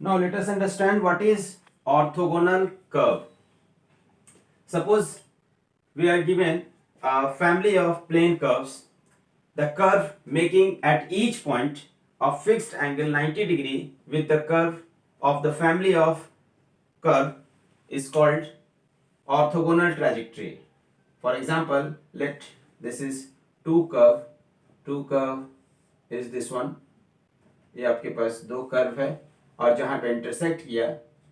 Now let us understand what is orthogonal curve. Suppose we are given a family of plane curves, the curve making at each point a fixed angle 90 degree with the curve of the family of curve is called orthogonal trajectory. For example, let this is two curve is this one. ये आपके पास दो curve है और जहां पे intersect किया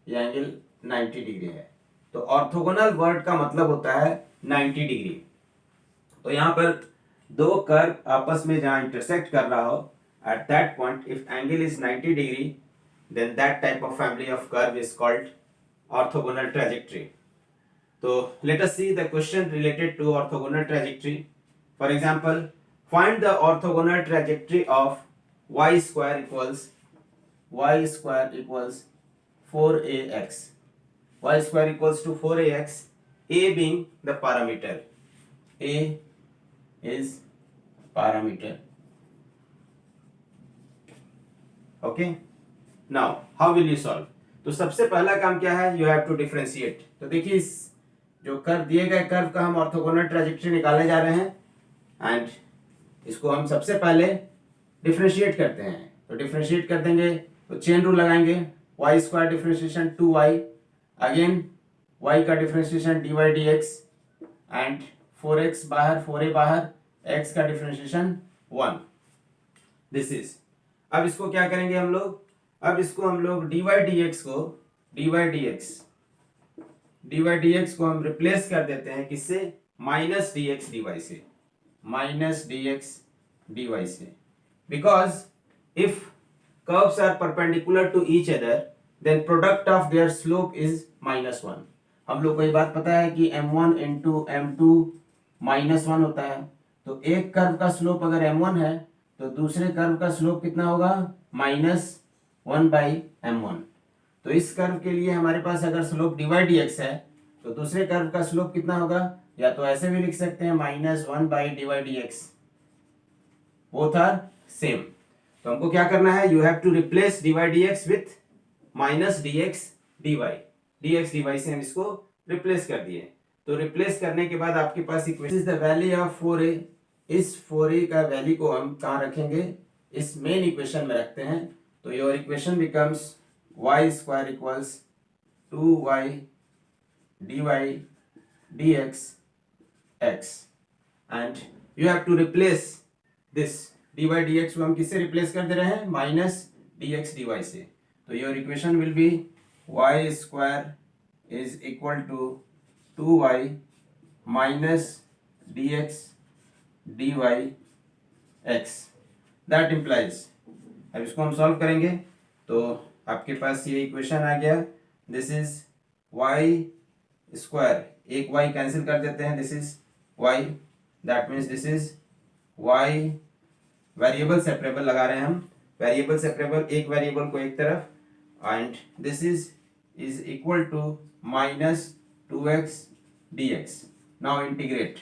ये angle 90 degree है. तो ऑर्थोगोनल वर्ड का मतलब होता है 90 डिग्री. तो यहाँ पर दो कर्व आपस में जहां इंटरसेक्ट कर रहा हो, at that point if angle is 90 degree, then that type of family of curve is called orthogonal trajectory. So let us see the question related to orthogonal trajectory. For example, find the orthogonal trajectory of y square equals 4ax. Y square equals to 4ax, a being the parameter. A is parameter. Okay. Now how will you solve? तो सबसे पहला काम क्या है? You have to differentiate. तो देखिए इस जो कर्व दिए गए कर्व का हम ऑर्थोगोनल ट्रैजेक्टरी निकालने जा रहे हैं एंड इसको हम सबसे पहले डिफरेंशिएट करते हैं. तो डिफरेंशिएट कर देंगे तो चेन रूल लगाएंगे. y square differentiation 2y, again y का differentiation dy dx and 4x बाहर 4a बाहर, x का डिफरेंशिएशन 1. This is. अब इसको क्या करेंगे हम लोग? अब इसको हम लोग dy dx को हम रिप्लेस कर देते हैं किससे? माइनस dx dy से. Because if curves are perpendicular to each other then product of their slope is -1. हम लोग को ये बात पता है कि m1 इंटू m2 -1 होता है. तो एक कर्व का स्लोप अगर m1 है तो दूसरे कर्व का स्लोप कितना होगा? -1/m1. तो इस कर्व के लिए हमारे पास अगर स्लोप dy dx है तो दूसरे कर्व का स्लोप कितना होगा? या तो ऐसे भी लिख सकते हैं -1/dy dx. Both are same. तो हमको क्या करना है? You have to replace dy dx with -dx dy से हम इसको रिप्लेस कर दिए. तो रिप्लेस करने के बाद आपके पास equation is the value of 4a. इस 4a का वैल्यू को हम कहाँ रखेंगे? इस मेन इक्वेशन में रखते हैं. तो your equation becomes y square equals 2y dy dx x and you have to replace this dy dx को हम किससे रिप्लेस कर दे रहे हैं? -dx dy से. तो your equation will be y square is equal to 2y dx dy x. That implies. अब इसको हम सॉल्व करेंगे तो आपके पास ये इक्वेशन आ गया. दिस इज y स्क्वायर, एक y कैंसिल कर देते हैं. This is y, that means this is y. Variable separable लगा रहे हैं हम. वेरिएबल सेपरेबल, एक वेरिएबल को एक तरफ, and this is equal to -2x dx. Now integrate.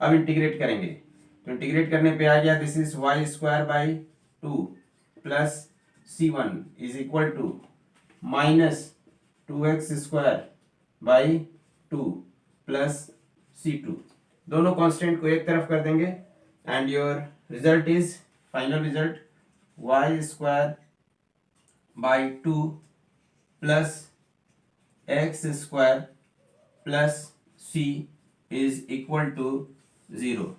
अब इंटीग्रेट करेंगे तो इंटीग्रेट करने पे आ गया. This is y square by 2 plus c1 is equal to -2x square by 2 plus c2. दोनों कांस्टेंट को एक तरफ कर देंगे and your result is, final result, y square by 2 plus x square plus c is equal to 0.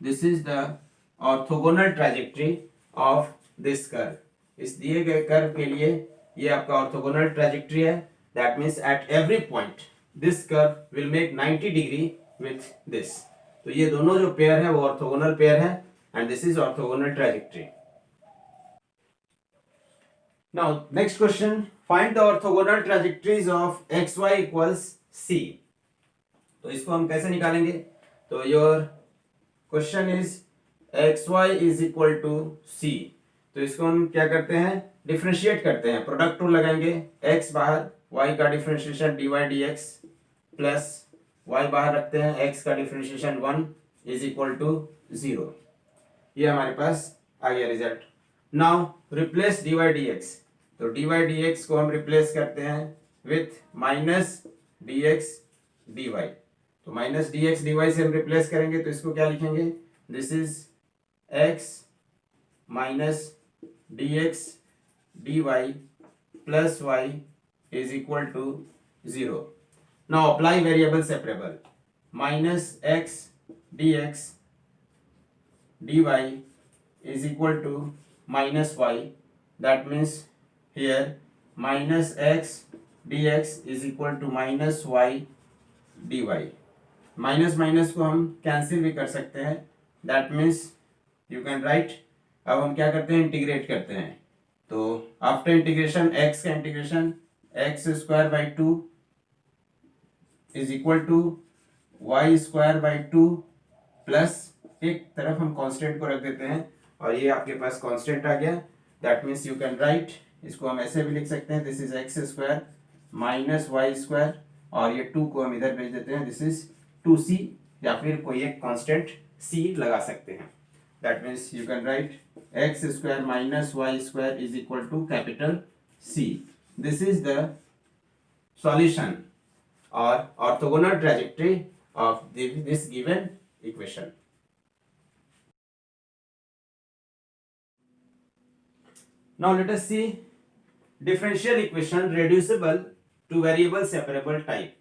This is the orthogonal trajectory of this curve. इस दिए गए curve के लिए ये आपका ऑर्थोगोनल ट्रैजेक्टरी है. That means at every point this curve will make 90 degree with this. तो ये दोनों जो पेयर है वो ऑर्थोगोनल पेयर है and this is orthogonal trajectory. Now next question, find the orthogonal trajectories of xy equals c. तो इसको हम कैसे निकालेंगे? तो your question is xy is equal to c. तो इसको हम क्या करते हैं? डिफरेंशिएट करते हैं. प्रोडक्ट रूल लगाएंगे. x बाहर, y का differentiation dy dx plus y बाहर रखते हैं, x का डिफरेंशिएशन 1 इज इक्वल टू 0. ये हमारे पास आ गया result. Now replace dy dx. तो dy dx को हम रिप्लेस करते हैं विथ माइनस dx dy। तो माइनस dx dy से हम रिप्लेस करेंगे तो इसको क्या लिखेंगे, this is x minus dx dy plus y is equal to 0. Now apply variable separable. Minus x dx dy is equal to minus y. That means here minus x dx is equal to minus y dy. Minus minus को हम cancel भी कर सकते हैं, that means you can write. अब हम क्या करते हैं, इंटीग्रेट करते हैं। तो आफ्टर इंटीग्रेशन x का integration x square by 2 is equal to y square by 2 plus एक तरफ हम कांस्टेंट को रख देते हैं और ये आपके पास कांस्टेंट आ गया। That means you can write, इसको हम ऐसे भी लिख सकते हैं, this is x square minus y square और ये 2 को हम इधर भेज देते हैं, दिस इज 2c, या फिर कोई एक कांस्टेंट c लगा सकते हैं। That means you can write x square minus y square is equal to capital C. This is the solution or orthogonal trajectory of this given equation. Now let us see differential equation reducible to variable separable type.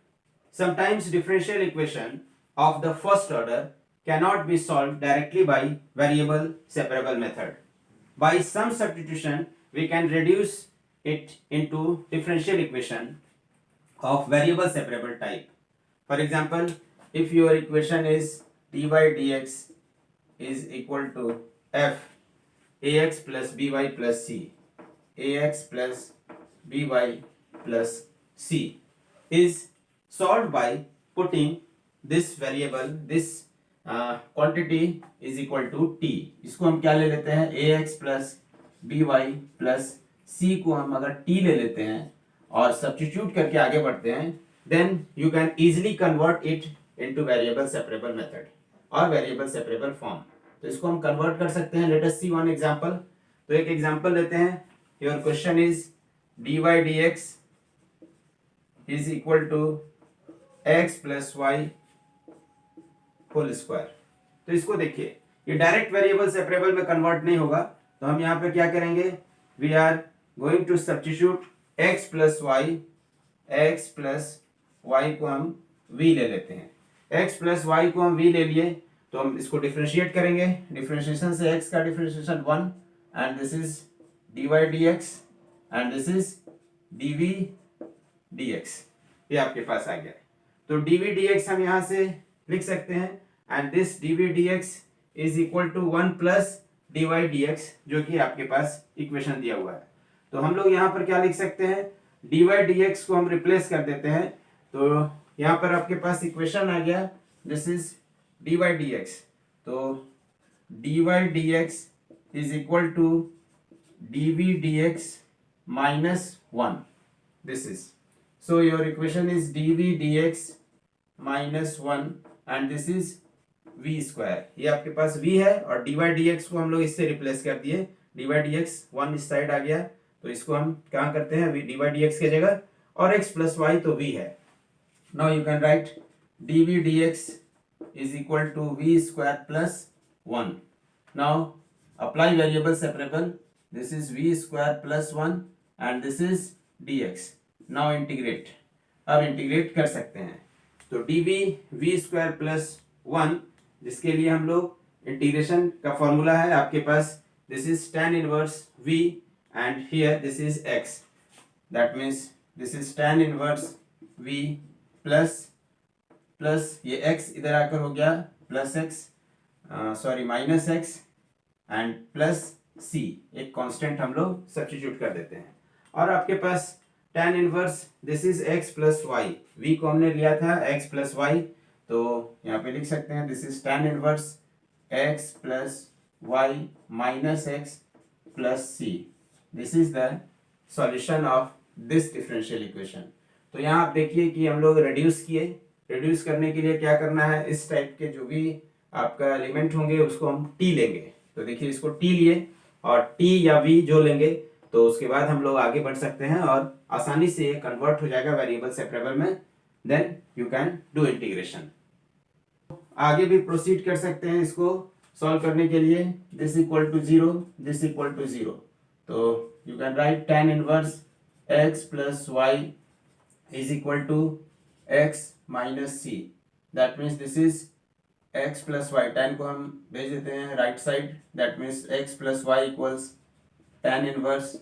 Sometimes differential equation of the first order cannot be solved directly by variable separable method. By some substitution we can reduce it into differential equation of variable separable type. For example, if your equation is dy dx is equal to f ax plus by plus c, ax plus by plus c is solved by putting this variable, this quantity is equal to t. इसको हम क्या ले लेते हैं, ax plus by plus c को हम अगर t ले लेते हैं और सब्स्टिट्यूट करके आगे बढ़ते हैं, then you can easily convert it into variable separable method और वेरिएबल सेपरेबल फॉर्म। तो इसको हम कन्वर्ट कर सकते हैं। Let us see one example. तो एक एग्जांपल लेते हैं। Your question is dy dx is equal to x plus y whole square. तो इसको देखिए, ये डायरेक्ट वेरिएबल सेपरेबल में कन्वर्ट नहीं होगा, तो हम यहाँ पे क्या करेंगे, we are going to substitute x plus Y को हम v ले लेते हैं। x प्लस वाई को हम v ले लिए तो हम इसको डिफरेंशिएट करेंगे। डिफरेंशिएशन से x का differentiation 1 and this is dy dx and this is dv dx, ये आपके पास आ गया। तो dv dx हम यहाँ से लिख सकते हैं and this dv dx is equal to 1 plus dy dx, जो कि आपके पास इक्वेशन दिया हुआ है। तो हम लोग यहाँ पर क्या लिख सकते हैं, dy dx को हम रिप्लेस कर देते हैं। तो यहाँ पर आपके पास इक्वेशन आ गया, दिस इज dy dx। तो dy dx is equal to dv dx minus 1, this is, so your equation is dv dx minus 1 and this is v square। ये आपके पास v है और dy dx को हम लोग इससे रिप्लेस कर दिए, dy dx 1 इस साइड आ गया, तो इसको हम क्या करते हैं, dy dx की जगह, और x प्लस वाई तो v है। Now you can right dv dx is equal to v square plus 1. Now apply variable separable, this is v square plus 1 and this is dx. Now integrate, अब integrate कर सकते हैं। तो dv v square plus 1, जिसके लिए हम लोग integration का फॉर्मूला है आपके पास, this is tan inverse v and here this is x, that means this is tan inverse v plus ये x इधर आकर हो गया plus x, sorry minus x and plus c, एक कांस्टेंट हम लोग सब्स्टिट्यूट कर देते हैं और आपके पास tan inverse this is x plus y, v को हमने लिया था x प्लस वाई, तो यहाँ पे लिख सकते हैं this is tan inverse x plus y minus x plus c, this is the solution of this differential equation. तो यहाँ आप देखिए कि हम लोग रिड्यूस किए। रिड्यूस करने के लिए क्या करना है, इस टाइप के जो भी आपका एलिमेंट होंगे उसको हम t लेंगे। तो देखिए इसको t लिए और t या v जो लेंगे तो उसके बाद हम लोग आगे बढ़ सकते हैं और आसानी से ये कन्वर्ट हो जाएगा वेरिएबल सेपरेबल में, then you can do integration. आगे भी प्रोसीड कर सकते हैं इसको सॉल्व करने के लिए। This equal to 0, this equal to 0, तो you can write tan inverse x plus Y is equal to x minus C. That means this is x plus Y, tan को हम भेज देते हैं right side, that means x plus Y equals tan inverse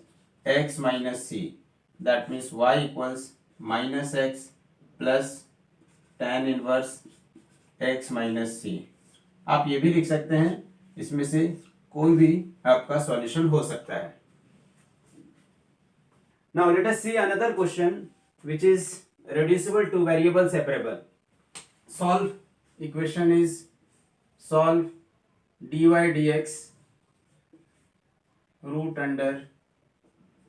x minus C. That means y equals minus x plus tan inverse x minus C. आप ये भी लिख सकते हैं, इसमें से कोई भी आपका सॉल्यूशन हो सकता है। Now let us see another question which is reducible to variable separable. Solve equation is solve dy dx root under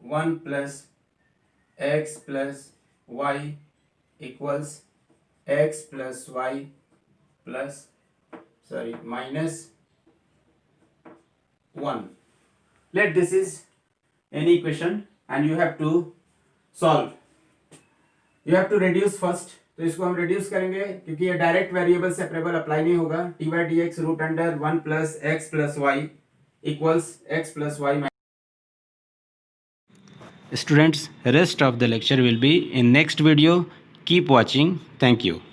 1 plus x plus y equals x plus y plus minus 1. Let this is any equation and you have to solve. You have to reduce first. तो इसको हम reduce करेंगे क्योंकि ये direct variable separable apply नहीं होगा। dy dx root under 1 plus x plus Y equals x plus y. Students, rest of the lecture will be in next video. Keep watching. Thank you.